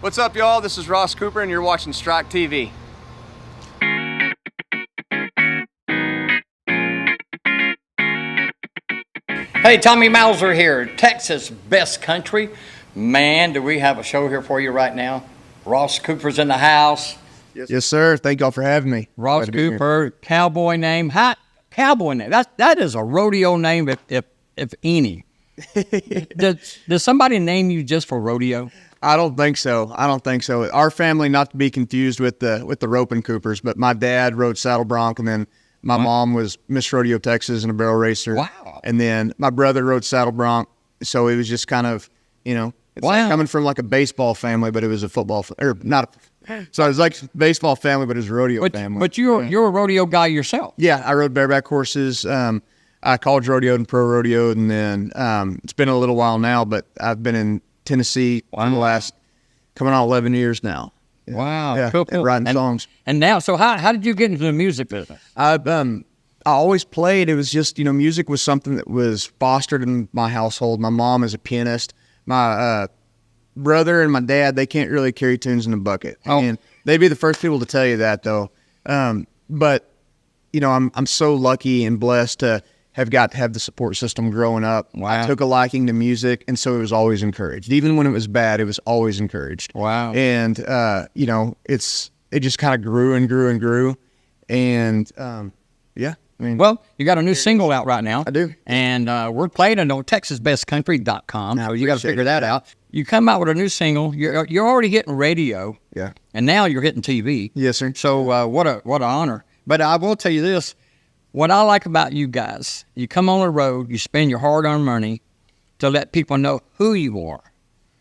What's up, y'all? This is Ross Cooper, and you're watching Strike TV. Hey, Tommy Mauser here, Texas Best Country. Man, do we have a show here for you right now. Ross Cooper's in the house. Yes, sir. Thank y'all for having me. Ross Cooper, cowboy name. Hot cowboy name. That is a rodeo name, if any. Does somebody name you just for rodeo? I don't think so. Our family, not to be confused with the roping Coopers, but my dad rode saddle bronc, and then my mom was Miss Rodeo Texas and a barrel racer. Wow. And then my brother rode saddle bronc, so it was just kind of, it's like coming from like a baseball family, but it was a football or not. So it was like baseball family, but it was a rodeo family. But you're a rodeo guy yourself. Yeah, I rode bareback horses. I college rodeoed and pro rodeoed, and then it's been a little while now, but I've been in Tennessee for the last coming on 11 years now. Yeah. Wow, yeah, cool. And writing songs. And now, so how did you get into the music business? I always played. It was just, music was something that was fostered in my household. My mom is a pianist. My brother and my dad, they can't really carry tunes in a bucket. Oh. And they'd be the first people to tell you that, though. But, I'm so lucky and blessed to have got to have the support system growing up. Wow. I took a liking to music, and so it was always encouraged. Even when it was bad, it was always encouraged. Wow. And, it just kind of grew and grew and grew. And, yeah. Well, you got a new single out right now. I do. And we're playing it on TexasBestCountry.com, so you got to figure that out. You come out with a new single. You're already hitting radio. Yeah. And now you're hitting TV. Yes, sir. So what an honor. But I will tell you this. What I like about you guys, you come on the road, you spend your hard-earned money to let people know who you are.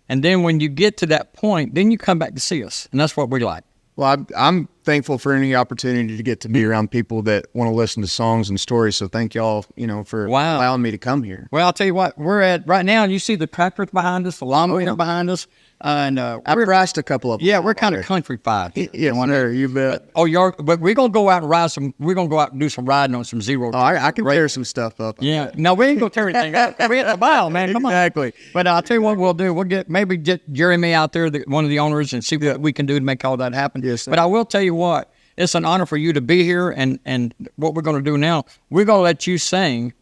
And then when you get to that point, then you come back to see us. And that's what we like. Well, I'm thankful for any opportunity to get to be around people that want to listen to songs and stories. So thank y'all, for allowing me to come here. Well, I'll tell you what, we're at right now, and you see the tractors behind us, the lawnmower behind us. And I priced a couple of them. Yeah, we're kind of countrified. Yes, sir, you bet. But we're going to go out and ride some, we're going to go out and do some riding on some zero. Oh, I can tear some stuff up. Yeah. No, we ain't going to tear anything up. We're at the mile, man. Come on. Exactly. But I'll tell you what we'll do. We'll get Jeremy out there, one of the owners, and see what we can do to make all that happen. Yes, sir. But I will tell you what, it's an honor for you to be here. And what we're going to do now, we're going to let you sing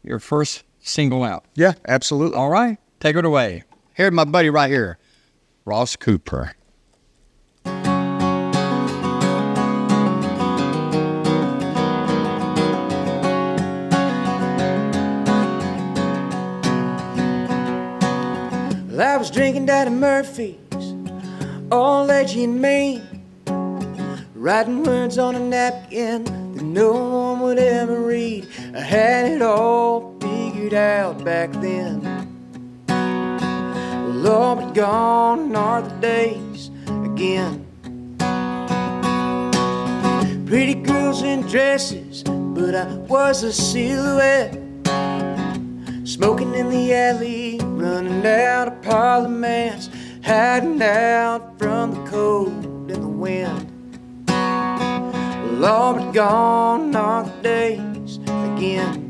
your first single out. Yeah, absolutely. All right. Take it away. Here's my buddy right here, Ross Cooper. Well, I was drinking down at Murphy's, all edgy and mean, writing words on a napkin that no one would ever read. I had it all figured out back then. Well, all but gone are the days again. Pretty girls in dresses, but I was a silhouette. Smoking in the alley, running out of parliaments, hiding out from the cold and the wind. Well, all but gone are the days again.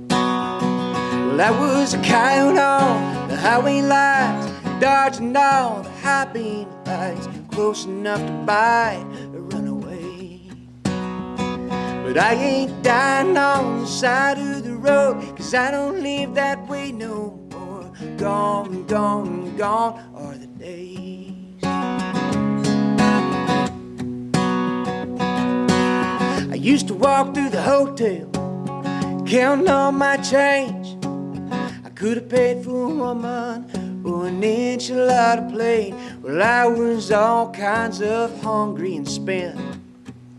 Well, I was a coyote on the highway lights, dodging all the high beam lights, close enough to bite a runaway. But I ain't dying on the side of the road, 'cause I don't live that way no more. Gone, gone, gone are the days. I used to walk through the hotel, counting all my change. I could have paid for a woman or an enchilada plate. Well, I was all kinds of hungry and spent.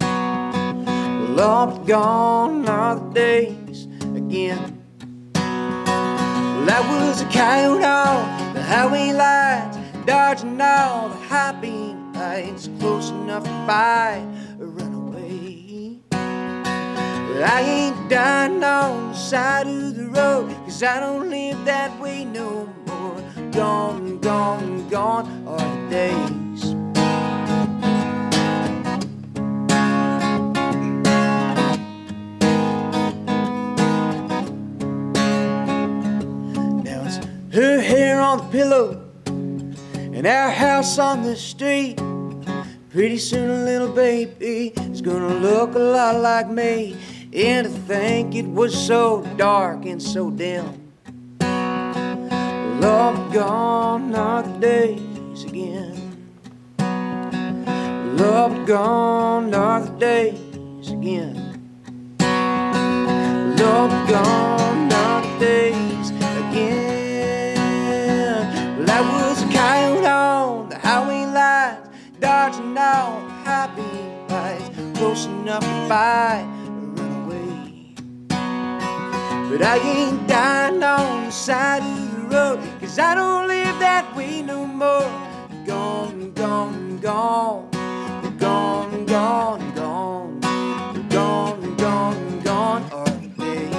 Well, all but gone are the days again. Well, I was a coyote on the highway lights, dodging all the high beam lights, close enough to bite a runaway. But I ain't dying on the side of the road, 'cause I don't live that way no more. Gone, gone, gone are the days. Now it's her hair on the pillow and our house on the street. Pretty soon a little baby is gonna look a lot like me. And to think it was so dark and so dim. Love, gone are the days again. Love, gone are the days again. Love, gone are the days again. Well, I was a coyote on the highway lines, dodging all the high beam lights, close enough to fight or run away. But I ain't dying on the side of the road, 'cause I don't live that way no more. Gone, gone, gone, gone, gone, gone, gone, gone, gone are the days.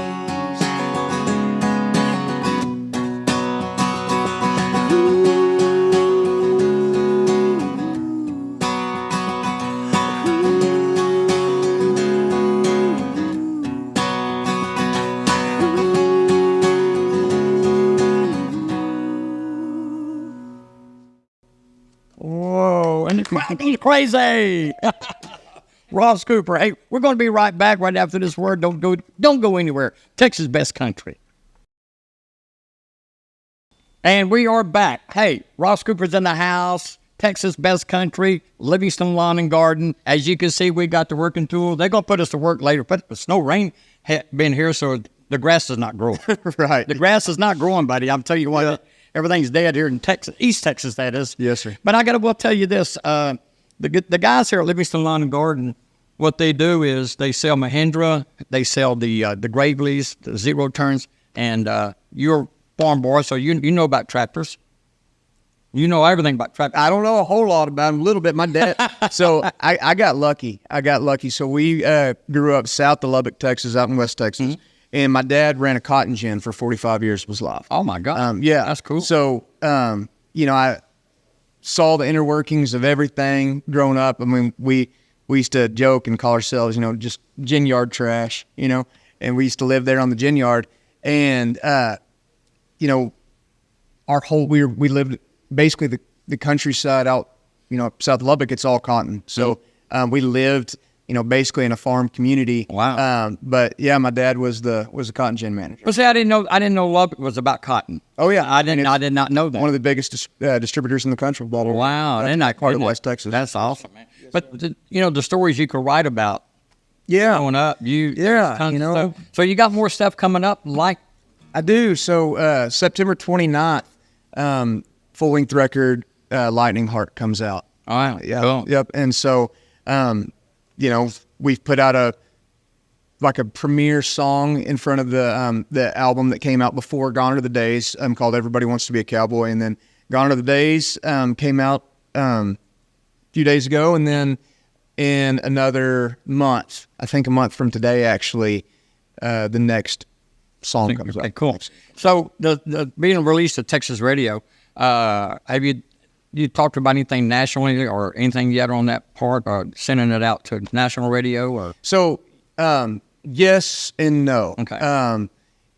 Whoa, and he's crazy. Ross Cooper. Hey, we're going to be right back right after this word. Don't go anywhere. Texas best country. And we are back. Hey, Ross Cooper's in the house. Texas best country, Livingston Lawn and Garden. As you can see, we got the working tool. They're going to put us to work later, but the snow rain been here, so the grass is not growing. Right. The grass is not growing, buddy. I'm telling you what. Yeah. Everything's dead here in Texas, East Texas, that is. Yes, sir. But I got to well tell you this: the guys here at Livingston Lawn and Garden, what they do is they sell Mahindra, they sell the Graveleys, the zero turns, and you're a farm boy, so you know about tractors. You know everything about tractors. I don't know a whole lot about them, a little bit. My dad. So I got lucky. So we grew up south of Lubbock, Texas, out in West Texas. Mm-hmm. And my dad ran a cotton gin for 45 years of his life. Oh, my God. Yeah. That's cool. So, I saw the inner workings of everything growing up. I mean, we used to joke and call ourselves, just gin yard trash, and we used to live there on the gin yard. And, our whole, we lived basically the countryside out, south of Lubbock, it's all cotton. So we lived basically in a farm community. Wow. But yeah, my dad was a cotton gin manager. Well, see, I didn't know Lubbock was about cotton. Oh yeah, I did not know that. One of the biggest distributors in the country. Wow, isn't that part of West Texas? That's awesome, man. But the stories you could write about. Yeah. Growing up, So you got more stuff coming up, like I do. So September 29th, full-length record, Lightning Heart comes out. All right. Yeah. Cool. Yep. And so. We've put out a premiere song in front of the album that came out before Gone Are the Days, called Everybody Wants to Be a Cowboy. And then Gone Are the Days came out a few days ago. And then in another month, I think a month from today, actually, the next song comes out. Okay, cool. So the being released at Texas radio, have you talked about anything nationally or anything yet on that part, or sending it out to national radio? Or so, yes and no. Okay.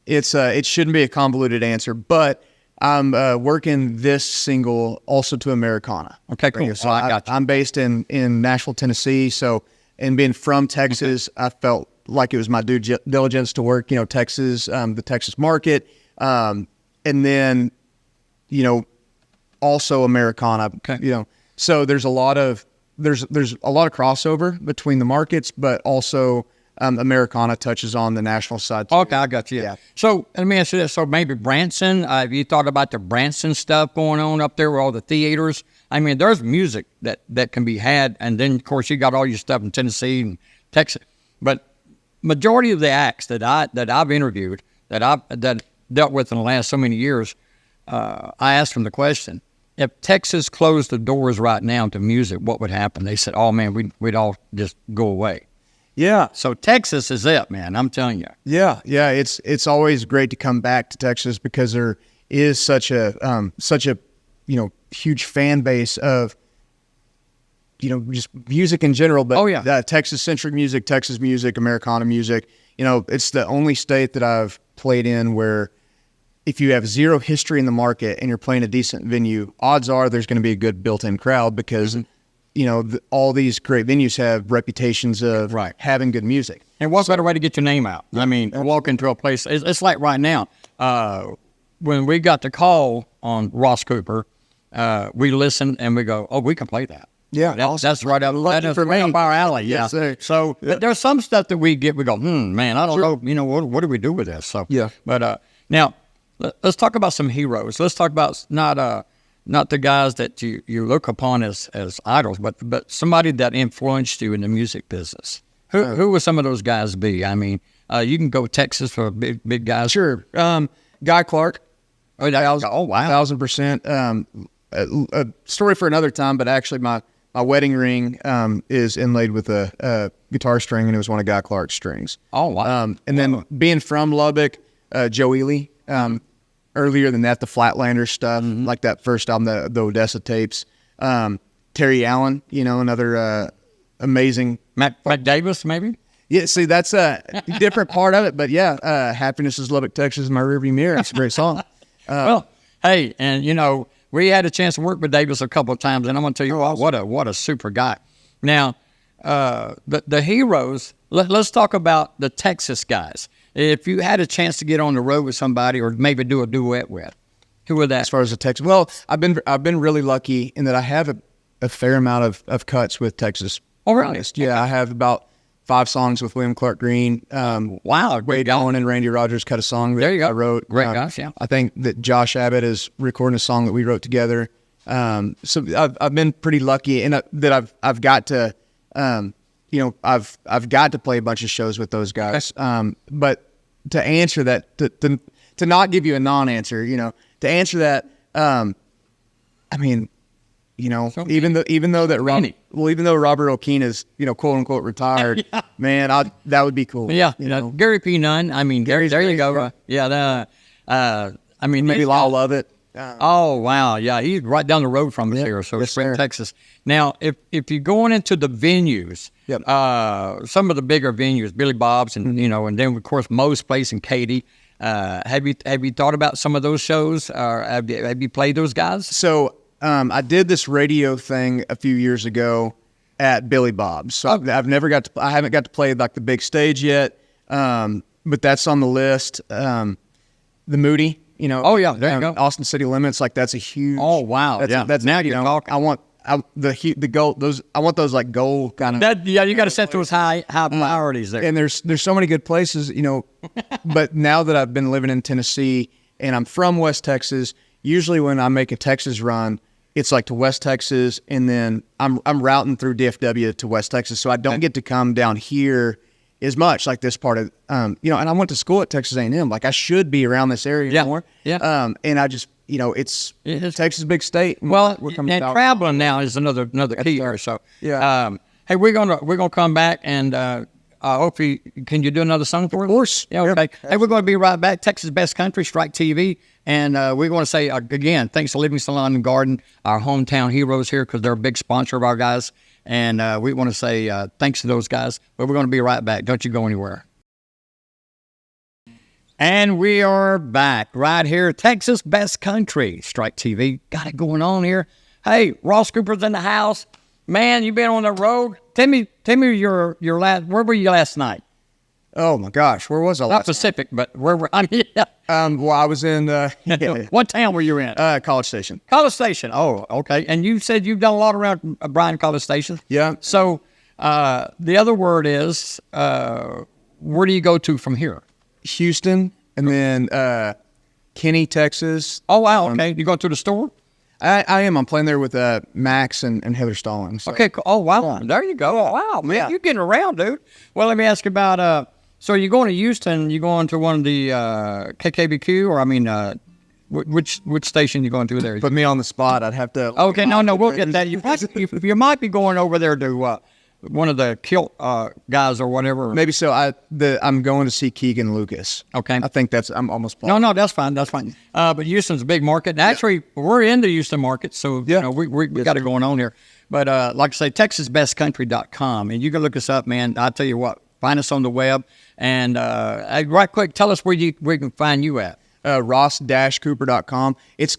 It shouldn't be a convoluted answer, but I'm working this single also to Americana. Okay, cool. So I got you. I'm based in Nashville, Tennessee. So, and being from Texas, I felt like it was my due diligence to work, Texas, the Texas market, and then, also Americana. Okay. So there's a lot of crossover between the markets, but also Americana touches on the national side too. Okay, I got you. Yeah. So let me ask you this. So maybe Branson, have you thought about the Branson stuff going on up there with all the theaters? I mean, there's music that can be had, and then of course you got all your stuff in Tennessee and Texas. But majority of the acts that I've interviewed, that dealt with in the last so many years, I asked them the question: if Texas closed the doors right now to music, what would happen? They said, "Oh man, we'd all just go away." Yeah. So Texas is it, man. I'm telling you. Yeah. It's always great to come back to Texas because there is such a huge fan base of just music in general. But Texas centric music, Texas music, Americana music. It's the only state that I've played in where if you have zero history in the market and you're playing a decent venue, odds are there's going to be a good built-in crowd because, you know, all these great venues have reputations of having good music. And what's a better way to get your name out? I mean, walk into a place. It's like right now, when we got the call on Ross Cooper, we listened and we go, oh, we can play that. Yeah, that's right up, right up our alley. Yeah. Yes, sir. So there's some stuff that we get. We go, man, I don't know. You know, what do we do with this? So yeah. But now let's talk about some heroes. Let's talk about not the guys that you look upon as idols, but somebody that influenced you in the music business. Who would some of those guys be? I mean, you can go Texas for big guys. Sure. Guy Clark. Oh wow. 1,000%. A story for another time, but actually my wedding ring is inlaid with a guitar string, and it was one of Guy Clark's strings. Oh, wow. And then being from Lubbock, Joe Ely. Earlier than that, the Flatlander stuff, like that first album, the Odessa tapes. Terry Allen, you know, another amazing. Matt Davis, maybe? Yeah, see, that's a different part of it. But yeah, Happiness is Lubbock, Texas, my rearview mirror. It's a great song. Well, hey, and you know, we had a chance to work with Davis a couple of times, and I'm going to tell you what a super guy. Now, the heroes. Let's talk about the Texas guys. If you had a chance to get on the road with somebody, or maybe do a duet with, who would that? As far as the Texas, well, I've been really lucky in that I have a fair amount of cuts with Texas. Oh, really? Artists. Yeah, I have about 5 songs with William Clark Green. Wow, Wade Allen and Randy Rogers cut a song that there you go. I wrote. Great guys, yeah. I think that Josh Abbott is recording a song that we wrote together. So I've been pretty lucky in that I've got to, you know, I've got to play a bunch of shows with those guys. But to answer that, to not give you a non-answer, you know, to answer that, I mean, you know, even though Robert O'Keen is, you know, quote unquote retired, yeah. Man, that would be cool. Yeah, you know, Gary P. Nunn. I mean, there you go. Yeah, I mean, maybe Lyle Lovett. Oh wow, yeah, he's right down the road from us here, so it's in Texas. Now, if you're going into the venues, some of the bigger venues, Billy Bob's, and you know, and then of course Moe's Place and Katy. Have you thought about some of those shows? Have you played those guys? So I did this radio thing a few years ago at Billy Bob's. So I haven't got to play like the big stage yet, but that's on the list. The Moody. You know, oh yeah, there you go. Austin City Limits, like that's a huge. Oh wow, that's now you know. I want the gold. Those I want those like gold kind of. Yeah, you got to set those high priorities there. And there's so many good places, you know. But now that I've been living in Tennessee and I'm from West Texas, usually when I make a Texas run, it's like to West Texas, and then I'm routing through DFW to West Texas, so I don't get to come down here as much, like this part of, you know, and I went to school at Texas A&M. Like I should be around this area more. Yeah. And I just, you know, it's Texas, big state. Well, and traveling now is another key here. So, yeah. Hey, we're gonna come back, and I hope can you do another song for us? Of course. Yeah. Okay. Hey, we're going to be right back. Texas Best Country, Strike TV, and we're going to say again, thanks to Living Salon and Garden, our hometown heroes here, because they're a big sponsor of our guys. And we want to say thanks to those guys, but we're going to be right back. Don't you go anywhere. And we are back right here, Texas Best Country, Strike TV. Got it going on here. Hey, Ross Cooper's in the house. Man, you been on the road. Tell me your last, where were you last night? Oh my gosh, where was I? Not Pacific, but where were I? Well, I was in. What town were you in? College Station. College Station. Oh, okay. And you said you've done a lot around Bryan College Station. Yeah. So the other word is, where do you go to from here? Houston, and then Kenny, Texas. Oh wow. Okay. You go to the store? I am. I'm playing there with Max and Heather Stallings. So. Okay. Cool. Oh wow. Yeah. There you go. Oh, wow, man, you're getting around, dude. Well, let me ask you about. So you're going to Houston? You going to one of the KKBQ, or I mean, which station you going to there? Put me on the spot. I'd have to. Okay. No. We'll get that. You might be going over there to one of the Kilt guys or whatever. Maybe so. I'm going to see Keegan Lucas. Okay. I think I'm almost. No, that's fine. That's fine. But Houston's a big market. And actually, we're in the Houston market, so you know, we got it going on here. But like I say, TexasBestCountry.com, and you can look us up, man. I'll tell you what. Find us on the web, and right quick, tell us where we can find you at. ross-cooper.com. It's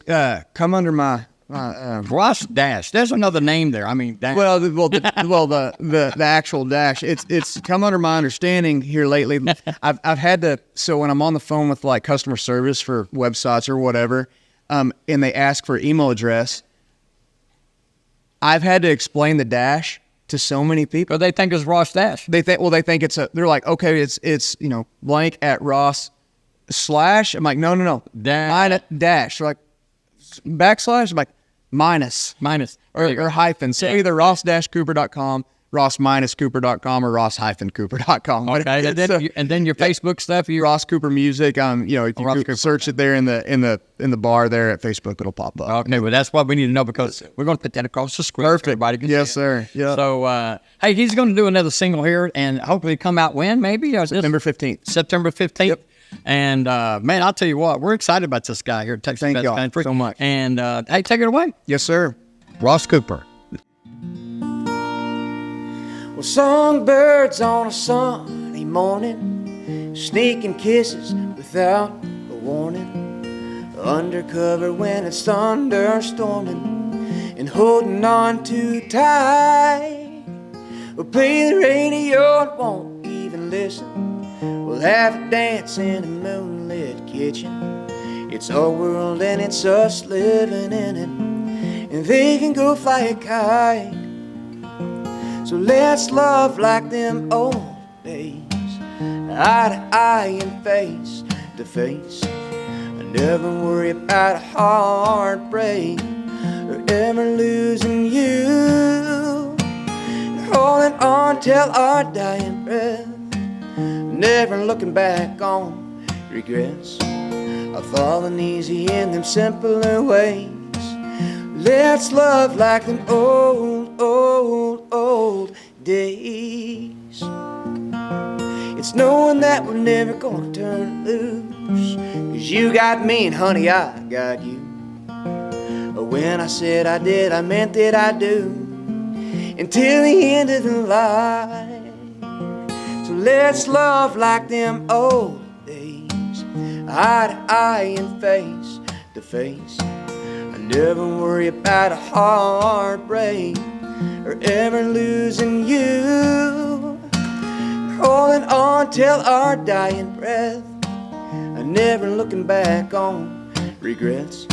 come under my Ross Dash. There's another name there. I mean, Dash. the actual dash. It's come under my understanding here lately. I've had to, so when I'm on the phone with like customer service for websites or whatever, and they ask for email address, I've had to explain the dash to so many people. But they think it's Ross Dash. They think they're like, okay, it's blank at Ross / I'm like, no. Dash. They're like, backslash. I'm like, minus or hyphen. So either ross-cooper.com, ross-cooper.com, or ross-cooper.com. Okay, and then your Facebook stuff, you Ross Cooper Music. If you search it there in the bar there at Facebook, it'll pop up. Okay, well that's what we need to know, because we're going to put that across the screen. Perfect. So everybody can Yes, see sir. Yeah. So hey, he's going to do another single here, and hopefully come out when? Maybe September 15th. September 15th. Yep. And man, I'll tell you what, we're excited about this guy here at Texas Thank Best y'all Country so much. And hey, take it away, Yes, sir. Ross Cooper. Well, songbirds on a sunny morning, sneaking kisses without a warning, undercover when it's thunderstorming, and holding on too tight. We'll play the radio and won't even listen. We'll have a dance in a moonlit kitchen. It's our world and it's us living in it, and they can go fly a kite. So let's love like them old days, eye to eye and face to face. I never worry about a heartbreak or ever losing you, holding on till our dying breath, never looking back on regrets. I've fallen easy in them simpler ways. Let's love like them old days. It's knowing that we're never gonna turn loose, 'cause you got me and honey, I got you. When I said I did, I meant that I do, until the end of the line. So let's love like them old days, eye to eye and face to face. I never worry about a heartbreak or ever losing you, holding on till our dying breath, and never looking back on regrets.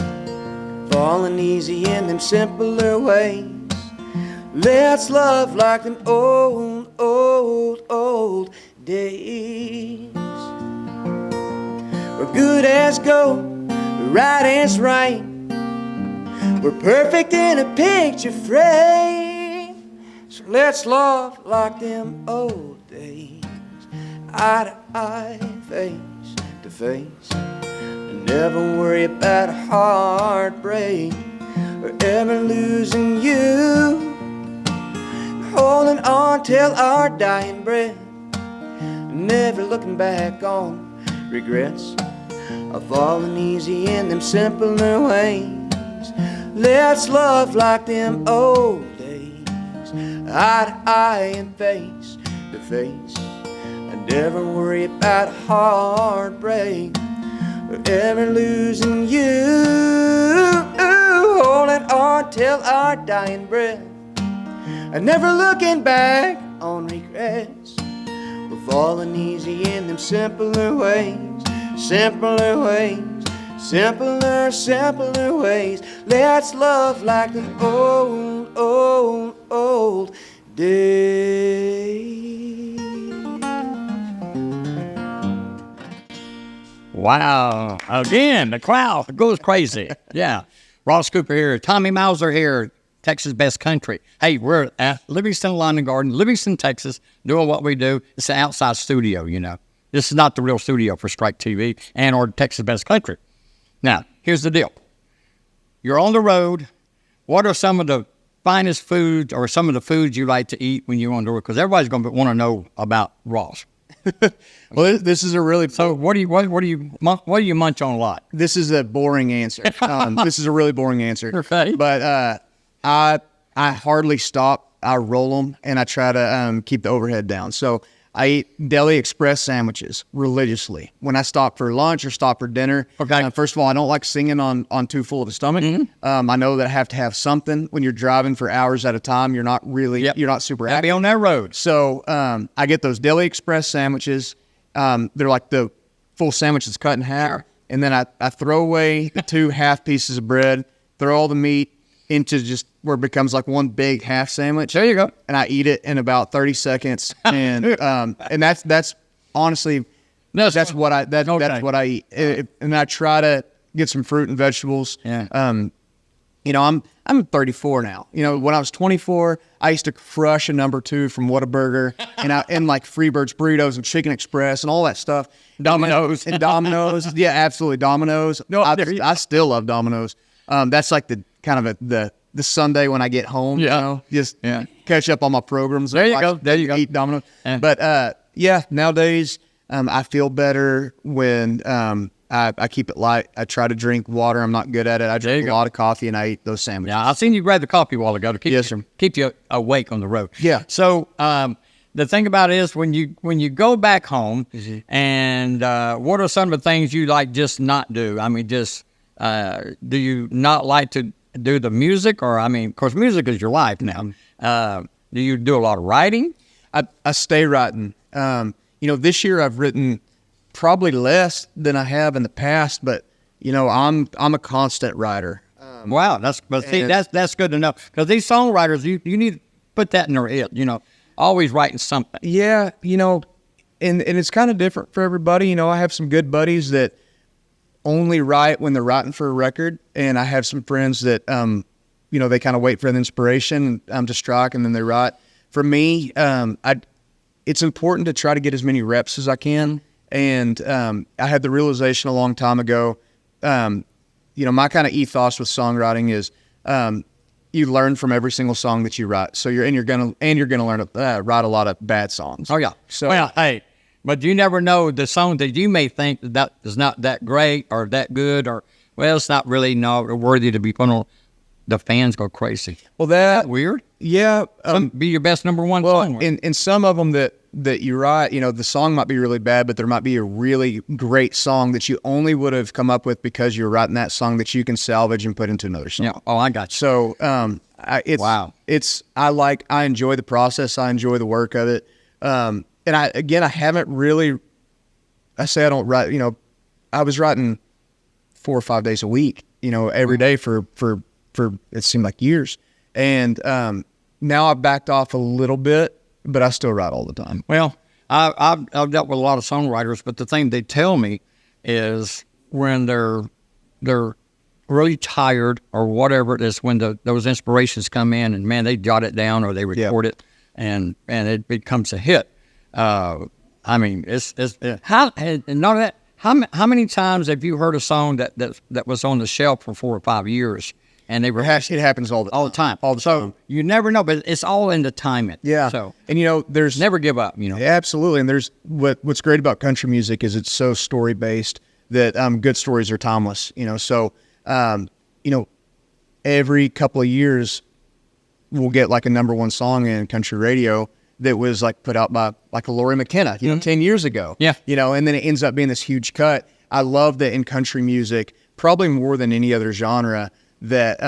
Falling easy in them simpler ways. Let's love like them old days. We're good as gold, we're right as right. We're perfect in a picture frame. So let's love like them old days, eye to eye, face to face. And never worry about a heartbreak or ever losing you, holding on till our dying breath, never looking back on regrets. I've fallen easy in them simpler ways. Let's love like them old days, eye to eye and face to face. And never worry about a heartbreak or ever losing you, holding on till our dying breath, and never looking back on regrets. We're falling easy in them simpler ways, simpler ways, simpler ways. Let's love like them old days. Wow. Again, the crowd goes crazy. Yeah. Ross Cooper here. Tommy Mauser here. Texas Best Country. Hey, we're at Livingston Lawn and Garden, Livingston, Texas, doing what we do. It's an outside studio, you know. This is not the real studio for Strike TV and or Texas Best Country. Now, here's the deal. You're on the road. What are some of the finest foods or some of the foods you like to eat when you're on the road? Because everybody's going to want to know about Ross. Well, this is a really... So what do you munch on a lot? This is a boring answer. This is a really boring answer. Okay. But I hardly stop. I roll them, and I try to keep the overhead down. So I eat Deli Express sandwiches religiously when I stop for lunch or stop for dinner. Okay. First of all, I don't like singing on too full of a stomach. I know that I have to have something when you're driving for hours at a time. You're not really, you're not super Gotta happy be on that road. So I get those Deli Express sandwiches. They're like the full sandwich that's cut in half. And then I throw away the 2 half pieces of bread, throw all the meat into just where it becomes like one big half sandwich. There you go. And I eat it in about 30 seconds. And that's honestly, that's what I eat. And I try to get some fruit and vegetables. Yeah. You know, I'm 34 now. You know, when I was 24, I used to crush a number 2 from Whataburger and like Freebird's burritos and Chicken Express and all that stuff. Domino's. And Domino's. Yeah, absolutely. Domino's. No, I still love Domino's. That's like the kind of the Sunday when I get home. Yeah. You know, just catch up on my programs. There you go. There you go. Eat Domino's. Yeah. But nowadays I feel better when I keep it light. I try to drink water. I'm not good at it. I drink a lot of coffee and I eat those sandwiches. Yeah, I seen you grab the coffee a while ago to Yes, sir. keep you awake on the road. Yeah. So the thing about it is when you go back home, and what are some of the things you like just not do? I mean, just do you not like to do the music, or I mean, of course, music is your life now. Do you do a lot of writing? I stay writing. You know, this year I've written probably less than I have in the past, but you know, I'm a constant writer. Wow, that's good to know, because these songwriters, you need to put that in their head. You know, always writing something. Yeah, you know, and it's kind of different for everybody. You know, I have some good buddies that only write when they're writing for a record, and I have some friends that you know, they kind of wait for an inspiration to strike and then they write. For me, it's important to try to get as many reps as I can. And I had the realization a long time ago, you know, my kind of ethos with songwriting is you learn from every single song that you write. So you're gonna learn to write a lot of bad songs. Oh yeah. So well, hey, but you never know the song that you may think that is not that great or that good, or well, it's not really worthy to be put on. The fans go crazy. Well, that weird. Yeah. Be your best number one well, song. in some of them that you write, you know, the song might be really bad, but there might be a really great song that you only would have come up with because you're writing that song that you can salvage and put into another song. Yeah. Oh, I got you. So, wow. I enjoy the process. I enjoy the work of it. And I haven't really, I say I don't write, you know, I was writing 4 or 5 days a week, you know, every day for it seemed like years. And now I've backed off a little bit, but I still write all the time. Well, I've dealt with a lot of songwriters, but the thing they tell me is when they're really tired or whatever it is, when those inspirations come in and man, they jot it down or they record it and it becomes a hit. I mean, it's how and none of that. How many times have you heard a song that was on the shelf for 4 or 5 years? And they were It happens all the time. All the time. You never know, but it's all in the timing. Yeah. So and you know, there's never give up. You know. Yeah, absolutely. And there's what's great about country music is it's so story based that good stories are timeless. You know, so you know, every couple of years we'll get like a number one song in country radio that was like put out by like a Lori McKenna, you know, 10 years ago. Yeah. You know, and then it ends up being this huge cut. I love that in country music, probably more than any other genre, that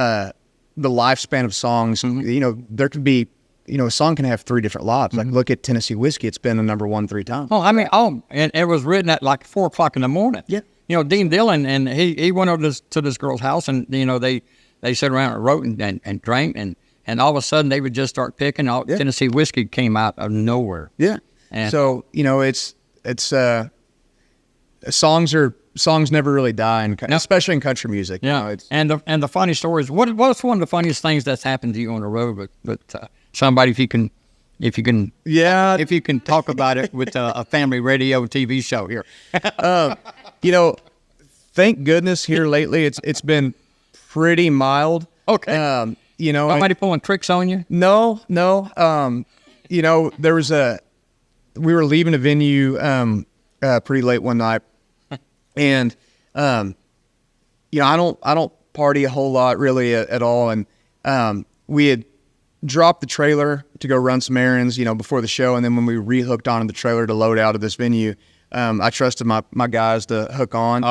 the lifespan of songs, you know, there could be, you know, a song can have 3 different lives. Like look at Tennessee Whiskey. It's been a number 1 3 times. Oh, I mean, and it was written at like 4 o'clock in the morning. Yeah. You know, Dean Dillon, and he went over to this girl's house, and, you know, they sat around and wrote and drank, and all of a sudden they would just start picking. Tennessee Whiskey came out of nowhere. Yeah. And so, you know, it's songs never really die, especially in country music. Yeah. You know, and the funny stories. What's one of the funniest things that's happened to you on the road? But somebody, if you can talk about it with a family radio TV show here. you know, thank goodness here lately it's been pretty mild. Okay. You know, Somebody pulling tricks on you? No. You know, we were leaving a venue pretty late one night, and you know, I don't party a whole lot really at all, and we had dropped the trailer to go run some errands, before the show. And then when we rehooked onto the trailer to load out of this venue, I trusted my guys to hook on.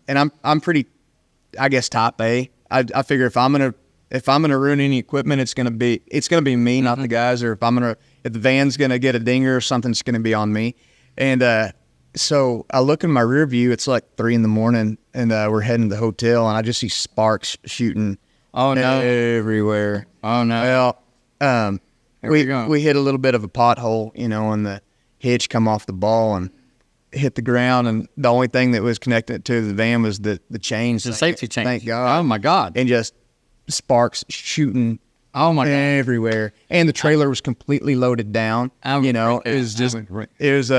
And I'm pretty, I guess, top A. I figure if I'm gonna ruin any equipment, it's gonna be me, not the guys. Or if the van's gonna get a dinger or something, it's gonna be on me. And so I look in my rear view. It's like 3 a.m, and we're heading to the hotel, and I just see sparks shooting. Oh no! Everywhere. Oh no! Well, we hit a little bit of a pothole, and the hitch come off the ball and hit the ground, and the only thing that was connected to the van was the chains, the safety chain. Thank God! Oh my God! And just sparks shooting. Oh my God! Everywhere, and the trailer was completely loaded down. It was just it was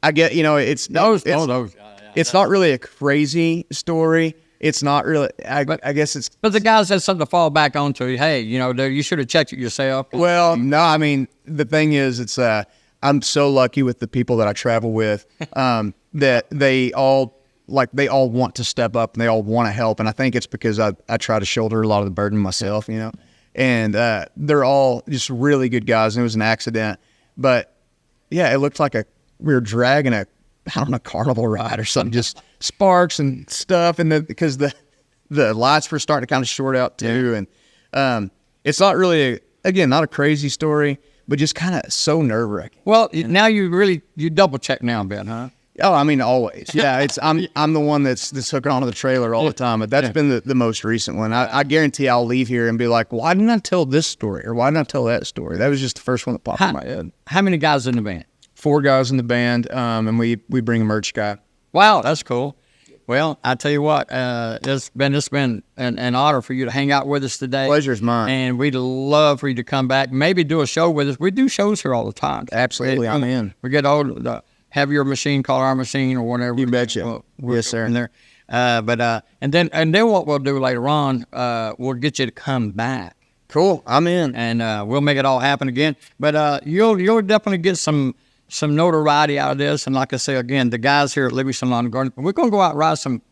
I get it's not really a crazy story. It's not really. I guess it's. But the guys had something to fall back onto. Hey, you should have checked it yourself. Well, no, I mean the thing is, it's I'm so lucky with the people that I travel with, that they all want to step up and they all want to help, and I think it's because I try to shoulder a lot of the burden myself, and they're all just really good guys. And it was an accident, but yeah, it looked like we were dragging a carnival ride or something, just sparks and stuff. And because the lights were starting to kind of short out too. And it's not really, not a crazy story, but just kind of so nerve wracking. Well, now you double check now, Ben, huh? Oh, I mean, always. Yeah. I'm the one that's hooking onto the trailer all the time, but that's been the most recent one. I guarantee I'll leave here and be like, why didn't I tell this story? Or why didn't I tell that story? That was just the first one that popped in my head. How many guys in the band? 4 guys in the band, and we bring a merch guy. Wow, that's cool. Well, I tell you what, it's been an honor for you to hang out with us today. Pleasure's mine. And we'd love for you to come back, maybe do a show with us. We do shows here all the time. Absolutely, I'm in. We get old, have your machine, call our machine, or whatever. You betcha. Yes, sir. In there. And then what we'll do later on, we'll get you to come back. Cool, I'm in. And we'll make it all happen again. But you'll definitely get some notoriety out of this. And like I say, again, the guys here at Livingston Lawn and Garden, we're going to go out and ride some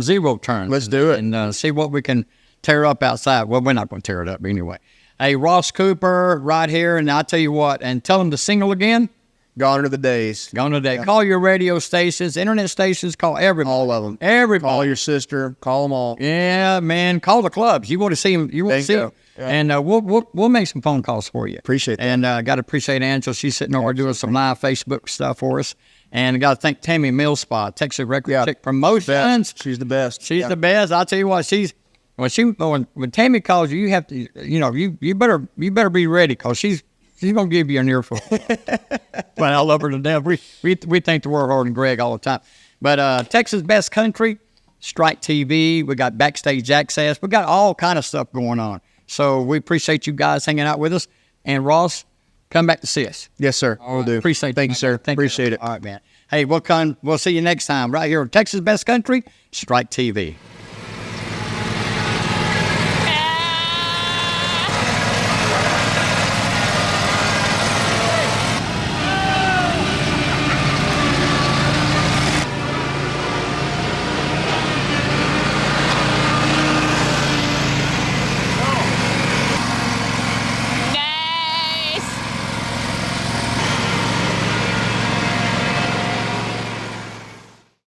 zero turns. Let's do it. And see what we can tear up outside. Well, we're not going to tear it up anyway. Hey, Ross Cooper right here. And I'll tell you what, and tell them the single again. Gone are the days. Gone are the days. Yeah. Call your radio stations, internet stations, call everybody. All of them. Everybody. Call your sister. Call them all. Yeah, man. Call the clubs. You want to see them. You want to see them. Yeah. And we'll make some phone calls for you. Appreciate that. And got to appreciate Angela. She's sitting over doing some live Facebook stuff for us. And got to thank Tammy Millspot, Texas Record Chick Promotions. She's the best. She's the best. I'll tell you what. When Tammy calls you, you have to, you better be ready, because she's gonna give you an earful. But I love her to death. We thank the world, Hard and Greg, all the time. But Texas Best Country, Strike TV. We got Backstage Access. We got all kind of stuff going on. So we appreciate you guys hanging out with us. And Ross, come back to see us. Yes, sir. Will do. Appreciate it. Thank you, sir. Appreciate it. All right, man. Hey, we'll see you next time right here on Texas Best Country, Strike TV.